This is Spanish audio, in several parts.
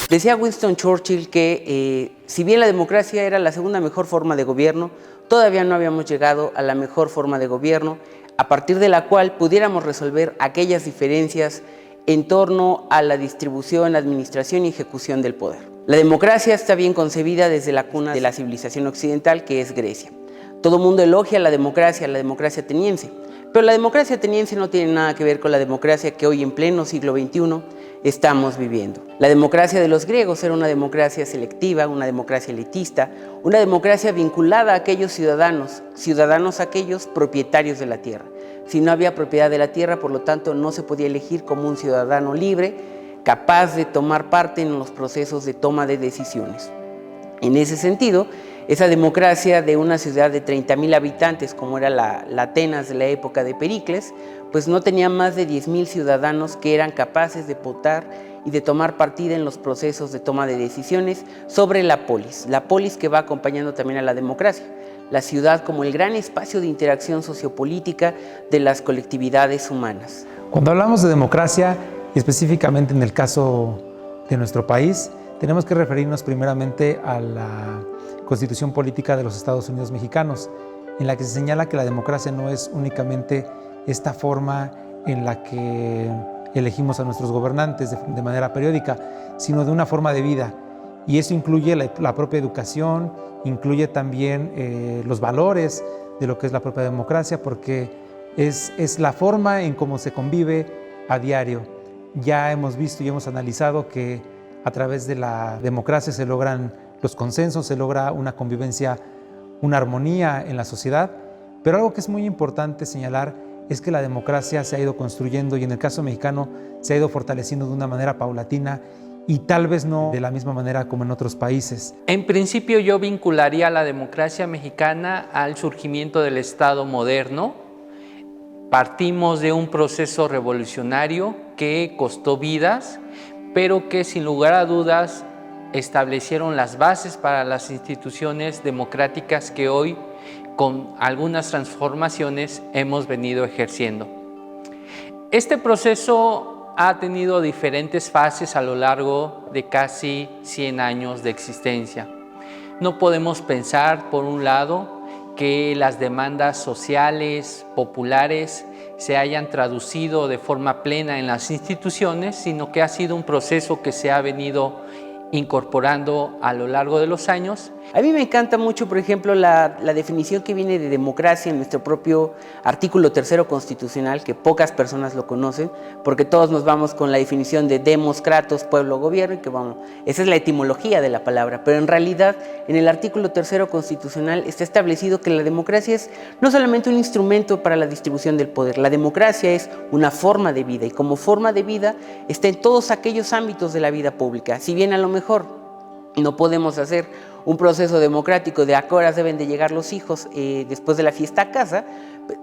Decía Winston Churchill que si bien la democracia era la segunda mejor forma de gobierno, todavía no habíamos llegado a la mejor forma de gobierno, a partir de la cual pudiéramos resolver aquellas diferencias en torno a la distribución, administración y ejecución del poder. La democracia está bien concebida desde la cuna de la civilización occidental, que es Grecia. Todo mundo elogia la democracia ateniense, pero la democracia ateniense no tiene nada que ver con la democracia que hoy en pleno siglo XXI estamos viviendo. La democracia de los griegos era una democracia selectiva, una democracia elitista, una democracia vinculada a aquellos ciudadanos aquellos propietarios de la tierra. Si no había propiedad de la tierra, por lo tanto, no se podía elegir como un ciudadano libre, capaz de tomar parte en los procesos de toma de decisiones. En ese sentido, esa democracia de una ciudad de 30,000 habitantes, como era la Atenas de la época de Pericles, pues no tenía más de 10,000 ciudadanos que eran capaces de votar y de tomar partida en los procesos de toma de decisiones sobre la polis que va acompañando también a la democracia, la ciudad como el gran espacio de interacción sociopolítica de las colectividades humanas. Cuando hablamos de democracia, y específicamente en el caso de nuestro país, tenemos que referirnos primeramente a la Constitución Política de los Estados Unidos Mexicanos, en la que se señala que la democracia no es únicamente esta forma en la que elegimos a nuestros gobernantes de manera periódica, sino de una forma de vida. Y eso incluye la propia educación, incluye también los valores de lo que es la propia democracia, porque es la forma en cómo se convive a diario. Ya hemos visto y hemos analizado que a través de la democracia se logran los consensos, se logra una convivencia, una armonía en la sociedad, pero algo que es muy importante señalar es que la democracia se ha ido construyendo y en el caso mexicano se ha ido fortaleciendo de una manera paulatina y tal vez no de la misma manera como en otros países. En principio yo vincularía la democracia mexicana al surgimiento del Estado moderno. Partimos de un proceso revolucionario que costó vidas, pero que sin lugar a dudas establecieron las bases para las instituciones democráticas que hoy, con algunas transformaciones, hemos venido ejerciendo. Este proceso ha tenido diferentes fases a lo largo de casi 100 años de existencia. No podemos pensar, por un lado, que las demandas sociales, populares, se hayan traducido de forma plena en las instituciones, sino que ha sido un proceso que se ha venido incorporando a lo largo de los años. A mí me encanta mucho, por ejemplo, la definición que viene de democracia en nuestro propio artículo 3 constitucional, que pocas personas lo conocen, porque todos nos vamos con la definición de demos, kratos, pueblo, gobierno, y que vamos, esa es la etimología de la palabra, pero en realidad en el artículo 3 constitucional está establecido que la democracia es no solamente un instrumento para la distribución del poder, la democracia es una forma de vida, y como forma de vida está en todos aquellos ámbitos de la vida pública. Si bien a lo mejor no podemos hacer un proceso democrático de a qué horas deben de llegar los hijos después de la fiesta a casa,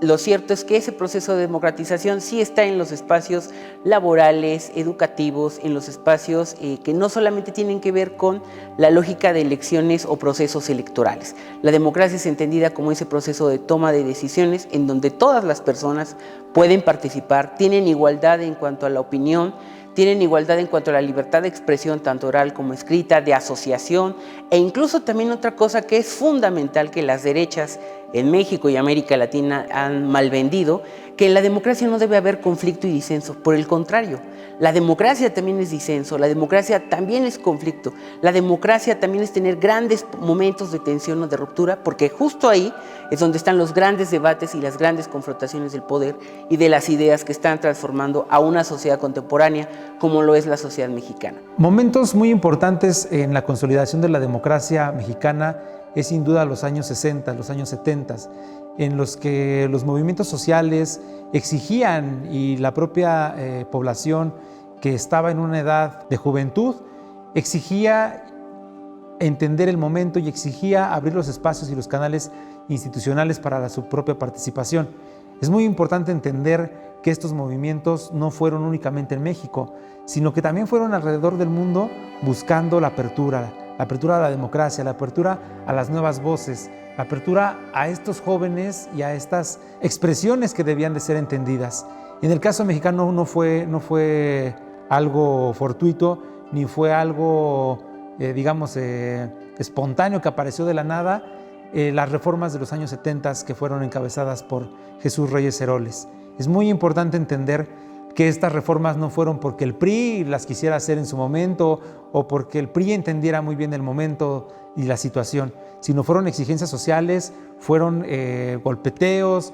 lo cierto es que ese proceso de democratización sí está en los espacios laborales, educativos, en los espacios que no solamente tienen que ver con la lógica de elecciones o procesos electorales. La democracia es entendida como ese proceso de toma de decisiones en donde todas las personas pueden participar, tienen igualdad en cuanto a la opinión, tienen igualdad en cuanto a la libertad de expresión, tanto oral como escrita, de asociación, e incluso también otra cosa que es fundamental que las derechas en México y América Latina han mal vendido, que en la democracia no debe haber conflicto y disenso. Por el contrario, la democracia también es disenso, la democracia también es conflicto, la democracia también es tener grandes momentos de tensión o de ruptura, porque justo ahí es donde están los grandes debates y las grandes confrontaciones del poder y de las ideas que están transformando a una sociedad contemporánea como lo es la sociedad mexicana. Momentos muy importantes en la consolidación de la democracia mexicana es sin duda los años 60, los años 70, en los que los movimientos sociales exigían y la propia población que estaba en una edad de juventud exigía entender el momento y exigía abrir los espacios y los canales institucionales para su propia participación. Es muy importante entender que estos movimientos no fueron únicamente en México, sino que también fueron alrededor del mundo buscando la apertura a la democracia, la apertura a las nuevas voces, la apertura a estos jóvenes y a estas expresiones que debían de ser entendidas. En el caso mexicano no fue algo fortuito. ni fue algo, espontáneo que apareció de la nada, las reformas de los años 70 que fueron encabezadas por Jesús Reyes Heroles. Es muy importante entender que estas reformas no fueron porque el PRI las quisiera hacer en su momento o porque el PRI entendiera muy bien el momento y la situación, sino fueron exigencias sociales, fueron golpeteos,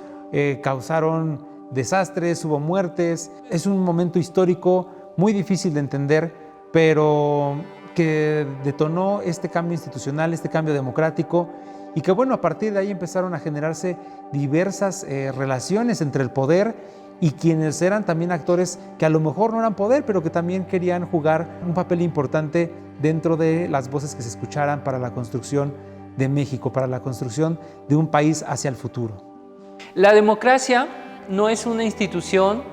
causaron desastres, hubo muertes. Es un momento histórico muy difícil de entender, pero que detonó este cambio institucional, este cambio democrático, y que bueno, a partir de ahí empezaron a generarse diversas relaciones entre el poder y quienes eran también actores que a lo mejor no eran poder, pero que también querían jugar un papel importante dentro de las voces que se escucharan para la construcción de México, para la construcción de un país hacia el futuro. La democracia no es una institución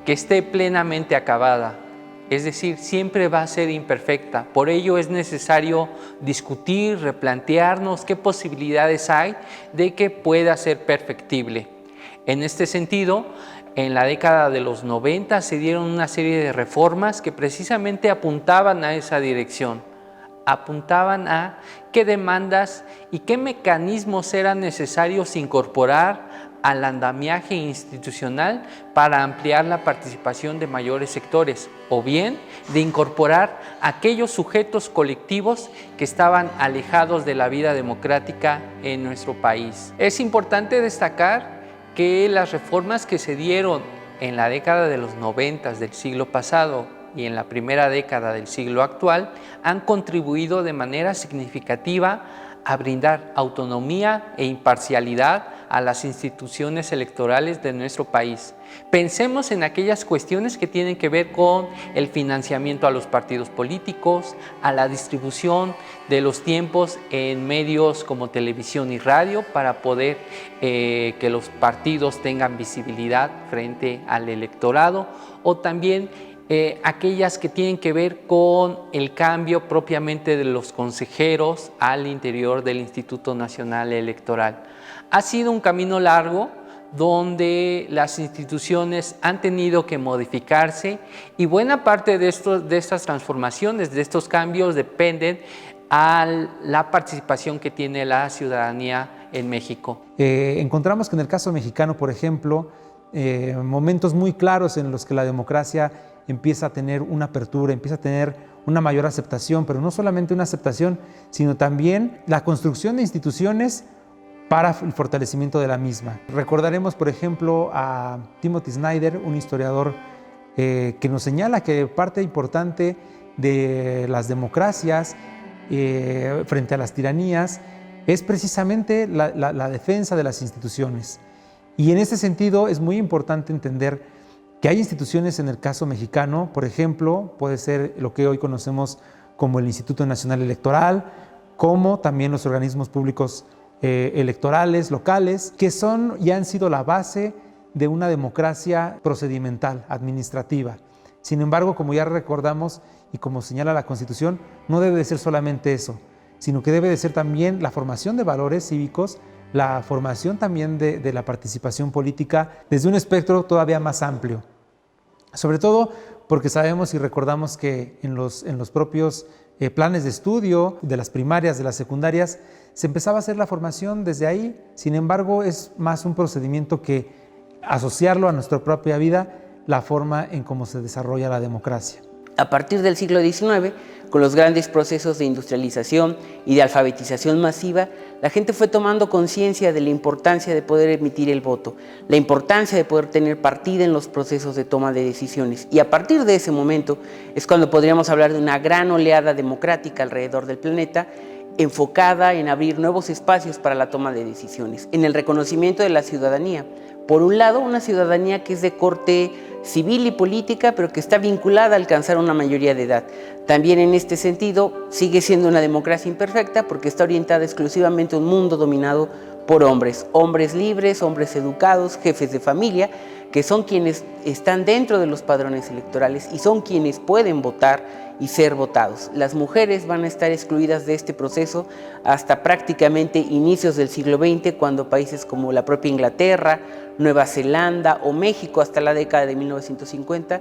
que esté plenamente acabada, es decir, siempre va a ser imperfecta. Por ello es necesario discutir, replantearnos qué posibilidades hay de que pueda ser perfectible. En este sentido, en la década de los 90 se dieron una serie de reformas que precisamente apuntaban a esa dirección, apuntaban a qué demandas y qué mecanismos eran necesarios incorporar al andamiaje institucional para ampliar la participación de mayores sectores, o bien de incorporar aquellos sujetos colectivos que estaban alejados de la vida democrática en nuestro país. Es importante destacar que las reformas que se dieron en la década de los 90 del siglo pasado y en la primera década del siglo actual han contribuido de manera significativa a brindar autonomía e imparcialidad a las instituciones electorales de nuestro país. Pensemos en aquellas cuestiones que tienen que ver con el financiamiento a los partidos políticos, a la distribución de los tiempos en medios como televisión y radio para poder que los partidos tengan visibilidad frente al electorado, o también aquellas que tienen que ver con el cambio propiamente de los consejeros al interior del Instituto Nacional Electoral. Ha sido un camino largo donde las instituciones han tenido que modificarse y buena parte de estas transformaciones, de estos cambios dependen a la participación que tiene la ciudadanía en México. Encontramos que en el caso mexicano, por ejemplo, momentos muy claros en los que la democracia empieza a tener una apertura, empieza a tener una mayor aceptación, pero no solamente una aceptación, sino también la construcción de instituciones para el fortalecimiento de la misma. Recordaremos, por ejemplo, a Timothy Snyder, un historiador que nos señala que parte importante de las democracias frente a las tiranías es precisamente la defensa de las instituciones. Y en ese sentido es muy importante entender que hay instituciones en el caso mexicano, por ejemplo, puede ser lo que hoy conocemos como el Instituto Nacional Electoral, como también los organismos públicos electorales locales, que son y han sido la base de una democracia procedimental, administrativa. Sin embargo, como ya recordamos y como señala la Constitución, no debe de ser solamente eso, sino que debe de ser también la formación de valores cívicos, la formación también de la participación política desde un espectro todavía más amplio. Sobre todo porque sabemos y recordamos que en los propios planes de estudio de las primarias, de las secundarias, se empezaba a hacer la formación desde ahí. Sin embargo, es más un procedimiento que asociarlo a nuestra propia vida, la forma en cómo se desarrolla la democracia. A partir del siglo XIX, con los grandes procesos de industrialización y de alfabetización masiva, la gente fue tomando conciencia de la importancia de poder emitir el voto, la importancia de poder tener partida en los procesos de toma de decisiones. Y a partir de ese momento es cuando podríamos hablar de una gran oleada democrática alrededor del planeta, enfocada en abrir nuevos espacios para la toma de decisiones, en el reconocimiento de la ciudadanía. Por un lado, una ciudadanía que es de corte civil y política, pero que está vinculada a alcanzar una mayoría de edad. También en este sentido sigue siendo una democracia imperfecta porque está orientada exclusivamente a un mundo dominado por hombres, hombres libres, hombres educados, jefes de familia, que son quienes están dentro de los padrones electorales y son quienes pueden votar y ser votados. Las mujeres van a estar excluidas de este proceso hasta prácticamente inicios del siglo XX, cuando países como la propia Inglaterra, Nueva Zelanda o México hasta la década de 1950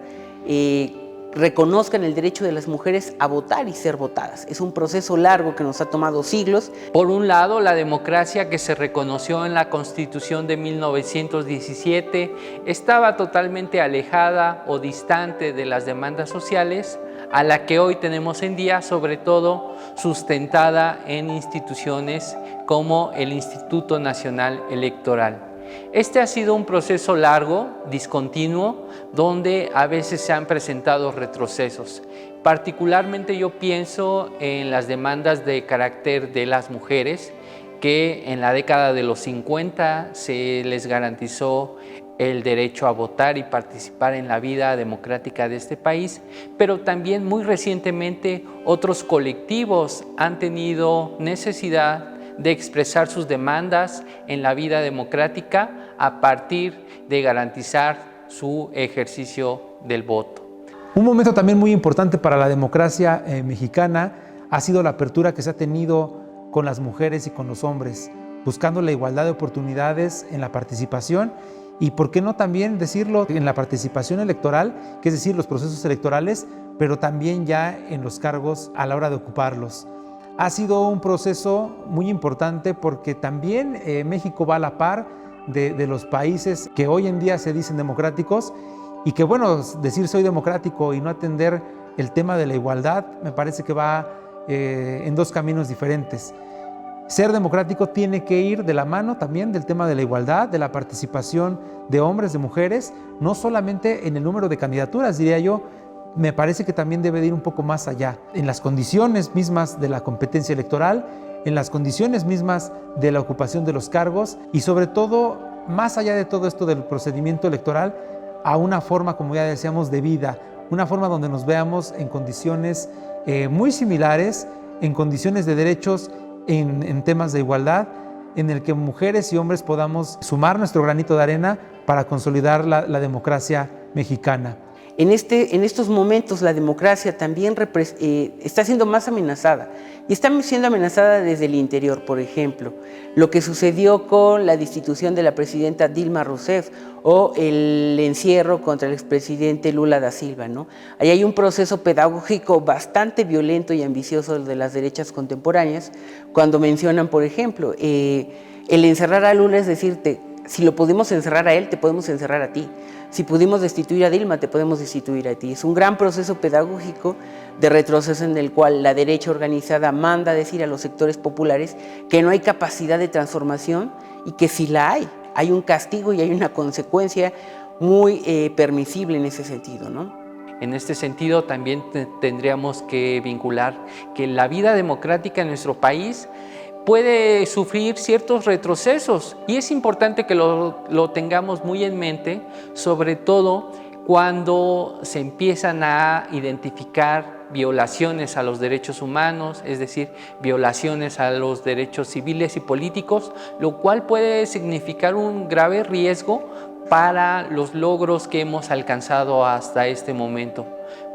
reconozcan el derecho de las mujeres a votar y ser votadas. Es un proceso largo que nos ha tomado siglos. Por un lado, la democracia que se reconoció en la Constitución de 1917 estaba totalmente alejada o distante de las demandas sociales a la que hoy tenemos en día, sobre todo sustentada en instituciones como el Instituto Nacional Electoral. Este ha sido un proceso largo, discontinuo, donde a veces se han presentado retrocesos. Particularmente yo pienso en las demandas de carácter de las mujeres, que en la década de los 50 se les garantizó el derecho a votar y participar en la vida democrática de este país, pero también muy recientemente otros colectivos han tenido necesidad de expresar sus demandas en la vida democrática a partir de garantizar su ejercicio del voto. Un momento también muy importante para la democracia mexicana ha sido la apertura que se ha tenido con las mujeres y con los hombres, buscando la igualdad de oportunidades en la participación y, por qué no también decirlo, en la participación electoral, que es decir, los procesos electorales, pero también ya en los cargos a la hora de ocuparlos. Ha sido un proceso muy importante porque también México va a la par de los países que hoy en día se dicen democráticos y que, bueno, decir soy democrático y no atender el tema de la igualdad me parece que va en dos caminos diferentes. Ser democrático tiene que ir de la mano también del tema de la igualdad, de la participación de hombres, de mujeres, no solamente en el número de candidaturas, diría yo. Me parece que también debe de ir un poco más allá, en las condiciones mismas de la competencia electoral, en las condiciones mismas de la ocupación de los cargos y sobre todo, más allá de todo esto del procedimiento electoral, a una forma, como ya decíamos, de vida, una forma donde nos veamos en condiciones muy similares, en condiciones de derechos, en temas de igualdad, en el que mujeres y hombres podamos sumar nuestro granito de arena para consolidar la democracia mexicana. En estos momentos la democracia también está siendo más amenazada y está siendo amenazada desde el interior. Por ejemplo, lo que sucedió con la destitución de la presidenta Dilma Rousseff o el encierro contra el expresidente Lula da Silva, ¿no? Ahí hay un proceso pedagógico bastante violento y ambicioso de las derechas contemporáneas cuando mencionan, por ejemplo, el encerrar a Lula es decirte, si lo pudimos encerrar a él, te podemos encerrar a ti. Si pudimos destituir a Dilma, te podemos destituir a ti. Es un gran proceso pedagógico de retroceso en el cual la derecha organizada manda a decir a los sectores populares que no hay capacidad de transformación y que si la hay un castigo y hay una consecuencia muy permisible en ese sentido, ¿no? En este sentido, también tendríamos que vincular que la vida democrática en nuestro país puede sufrir ciertos retrocesos y es importante que lo tengamos muy en mente, sobre todo cuando se empiezan a identificar violaciones a los derechos humanos, es decir, violaciones a los derechos civiles y políticos, lo cual puede significar un grave riesgo para los logros que hemos alcanzado hasta este momento.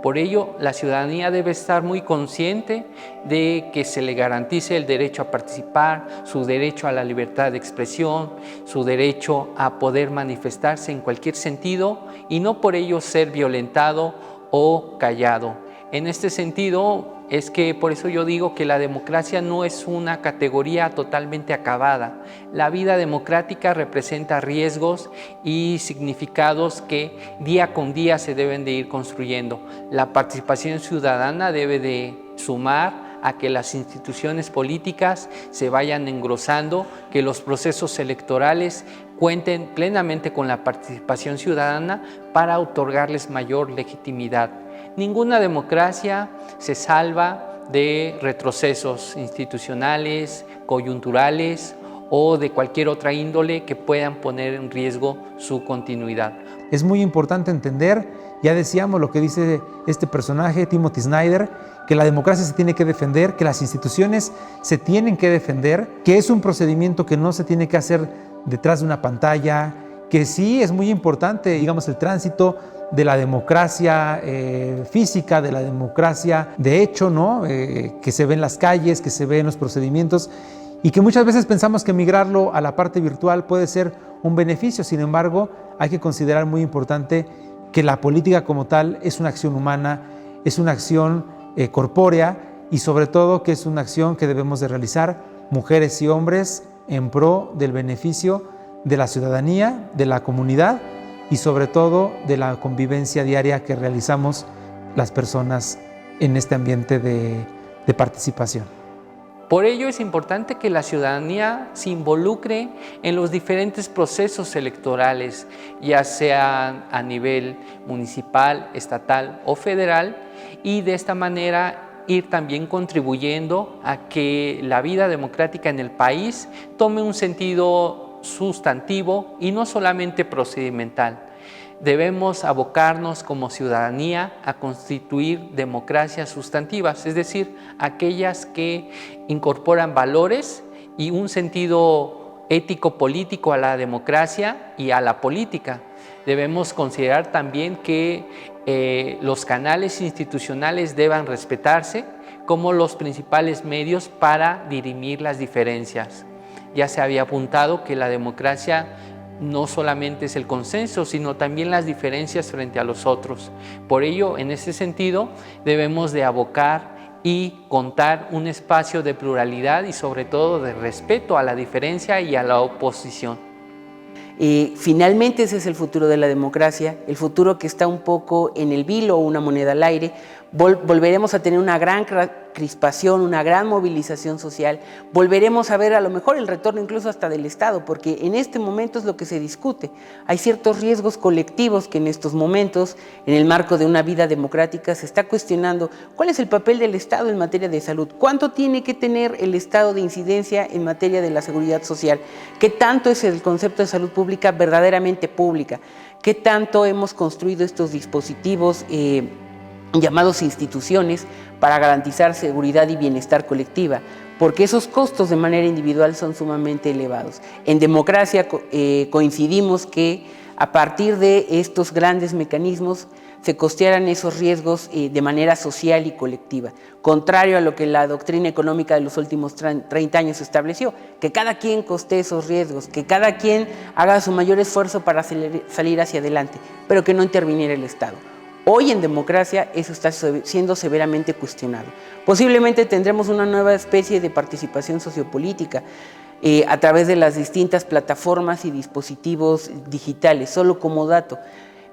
Por ello, la ciudadanía debe estar muy consciente de que se le garantice el derecho a participar, su derecho a la libertad de expresión, su derecho a poder manifestarse en cualquier sentido y no por ello ser violentado o callado. En este sentido, es que por eso yo digo que la democracia no es una categoría totalmente acabada. La vida democrática representa riesgos y significados que día con día se deben de ir construyendo. La participación ciudadana debe de sumar a que las instituciones políticas se vayan engrosando, que los procesos electorales cuenten plenamente con la participación ciudadana para otorgarles mayor legitimidad. Ninguna democracia se salva de retrocesos institucionales, coyunturales o de cualquier otra índole que puedan poner en riesgo su continuidad. Es muy importante entender, ya decíamos lo que dice este personaje, Timothy Snyder, que la democracia se tiene que defender, que las instituciones se tienen que defender, que es un procedimiento que no se tiene que hacer detrás de una pantalla, que sí es muy importante, digamos, el tránsito de la democracia física, de la democracia de hecho, ¿no? Que se ve en las calles, que se ve en los procedimientos y que muchas veces pensamos que migrarlo a la parte virtual puede ser un beneficio. Sin embargo, hay que considerar muy importante que la política como tal es una acción humana, es una acción corpórea y sobre todo que es una acción que debemos de realizar mujeres y hombres en pro del beneficio de la ciudadanía, de la comunidad y sobre todo de la convivencia diaria que realizamos las personas en este ambiente de participación. Por ello es importante que la ciudadanía se involucre en los diferentes procesos electorales, ya sea a nivel municipal, estatal o federal, y de esta manera ir también contribuyendo a que la vida democrática en el país tome un sentido sustantivo y no solamente procedimental. Debemos abocarnos como ciudadanía a constituir democracias sustantivas, es decir, aquellas que incorporan valores y un sentido ético-político a la democracia y a la política. Debemos considerar también que los canales institucionales deban respetarse como los principales medios para dirimir las diferencias. Ya se había apuntado que la democracia no solamente es el consenso, sino también las diferencias frente a los otros. Por ello, en ese sentido, debemos de abocar y contar un espacio de pluralidad y sobre todo de respeto a la diferencia y a la oposición. Finalmente ese es el futuro de la democracia, el futuro que está un poco en el vilo o una moneda al aire. Volveremos a tener una gran crispación, una gran movilización social, volveremos a ver a lo mejor el retorno incluso hasta del Estado, porque en este momento es lo que se discute. Hay ciertos riesgos colectivos que en estos momentos, en el marco de una vida democrática, se está cuestionando cuál es el papel del Estado en materia de salud, cuánto tiene que tener el Estado de incidencia en materia de la seguridad social, qué tanto es el concepto de salud pública verdaderamente pública, qué tanto hemos construido estos dispositivos llamados instituciones para garantizar seguridad y bienestar colectiva, porque esos costos de manera individual son sumamente elevados. En democracia coincidimos que a partir de estos grandes mecanismos se costearan esos riesgos de manera social y colectiva, contrario a lo que la doctrina económica de los últimos 30 años estableció, que cada quien costee esos riesgos, que cada quien haga su mayor esfuerzo para salir hacia adelante, pero que no interviniera el Estado. Hoy en democracia eso está siendo severamente cuestionado. Posiblemente tendremos una nueva especie de participación sociopolítica a través de las distintas plataformas y dispositivos digitales. Solo como dato,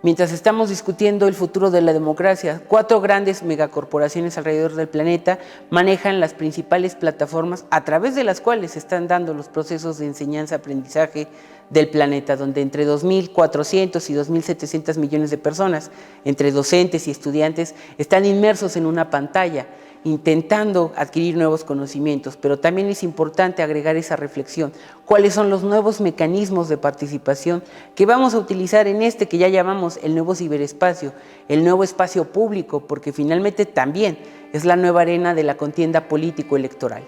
mientras estamos discutiendo el futuro de la democracia, 4 grandes megacorporaciones alrededor del planeta manejan las principales plataformas a través de las cuales se están dando los procesos de enseñanza-aprendizaje del planeta, donde entre 2.400 y 2.700 millones de personas, entre docentes y estudiantes, están inmersos en una pantalla, intentando adquirir nuevos conocimientos, pero también es importante agregar esa reflexión. ¿Cuáles son los nuevos mecanismos de participación que vamos a utilizar en este que ya llamamos el nuevo ciberespacio, el nuevo espacio público, porque finalmente también es la nueva arena de la contienda político-electoral?